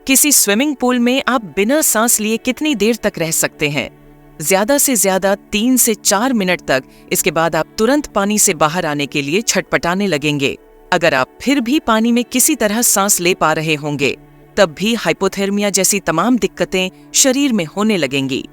किसी swimming pool में आप बिना सांस लिए कितनी देर तक रह सकते हैं? ज्यादा से ज्यादा 3 से 4 मिनट तक। इसके बाद आप तुरंत पानी से बाहर आने के लिए छटपटाने लगेंगे। अगर आप फिर भी पानी में किसी तरह सांस ले पा रहे होंगे, तब भी हाइपोथर्मिया जैसी तमाम दिक्कतें शरीर में होने लगेंगी।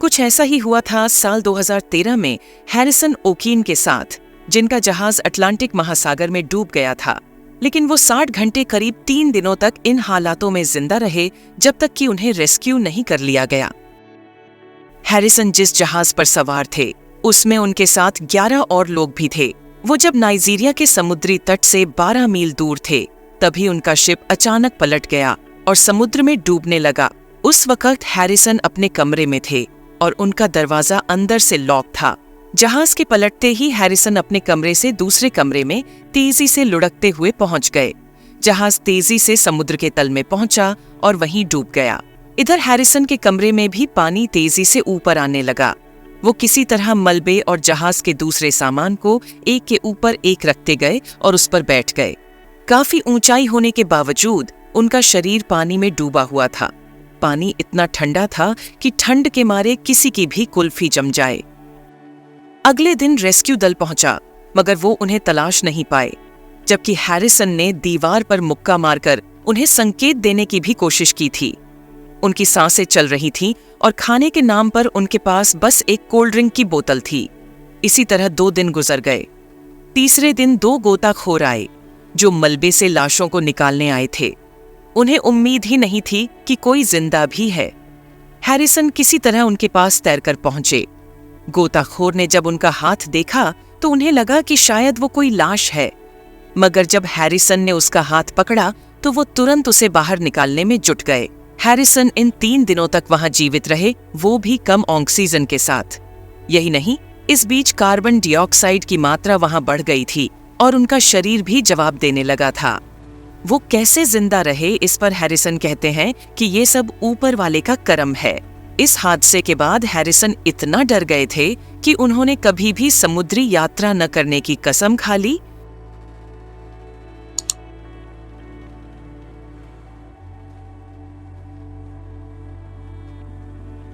कुछ ऐसा ही हुआ था साल 2013 में हैरिसन ओकीन के साथ, जिनका जहाज अटलांटिक महासागर में डूब गया था। लेकिन वो 60 घंटे करीब 3 दिनों तक इन हालातों में जिंदा रहे, जब तक कि उन्हें रेस्क्यू नहीं कर लिया गया। हैरिसन जिस जहाज पर सवार थे, उसमें उनके साथ 11 और लोग भी थे। वो जब नाइजीरिया के समुद्री तट से 12 मील दूर थे, तभी उनका शिप अचानक पलट गया और समुद्र में डूबने लगा। उस वक्त हैरिसन अपने कमरे में थे और उनका दरवाजा अंदर से लॉक था। जहाज के पलटते ही हैरिसन अपने कमरे से दूसरे कमरे में तेजी से लुढ़कते हुए पहुंच गए। जहाज तेजी से समुद्र के तल में पहुंचा और वहीं डूब गया। इधर हैरिसन के कमरे में भी पानी तेजी से ऊपर आने लगा। वो किसी तरह मलबे और जहाज के दूसरे सामान को एक के ऊपर एक रखते गए और उस पर बैठ गए। काफी ऊंचाई होने के बावजूद उनका शरीर पानी में डूबा हुआ था। पानी इतना ठंडा था कि ठंड के मारे किसी की भी कुल्फी जम जाए। अगले दिन रेस्क्यू दल पहुंचा, मगर वो उन्हें तलाश नहीं पाए, जबकि हैरिसन ने दीवार पर मुक्का मारकर उन्हें संकेत देने की भी कोशिश की थी। उनकी सांसें चल रही थीं और खाने के नाम पर उनके पास बस एक कोल्ड ड्रिंक की बोतल थी। इसी तरह 2 दिन गुजर गए। तीसरे दिन 2 गोताखोर आए, जो मलबे से लाशों को निकालने आए थे। उन्हें उम्मीद ही नहीं थी कि कोई जिंदा भी है। हैरिसन किसी तरह उनके पास तैरकर पहुंचे। गोताखोर ने जब उनका हाथ देखा तो उन्हें लगा कि शायद वो कोई लाश है, मगर जब हैरिसन ने उसका हाथ पकड़ा तो वो तुरंत उसे बाहर निकालने में जुट गए। हैरिसन इन 3 दिनों तक वहां जीवित रहे, वो भी कम ऑक्सीजन के साथ। यही नहीं, इस बीच कार्बन डाइऑक्साइड की मात्रा वहां बढ़ गई थी और उनका शरीर भी जवाब देने लगा था। वो कैसे जिंदा रहे, इस पर हैरिसन कहते हैं कि ये सब ऊपर वाले का करम है। इस हादसे के बाद हैरिसन इतना डर गए थे कि उन्होंने कभी भी समुद्री यात्रा न करने की कसम खा ली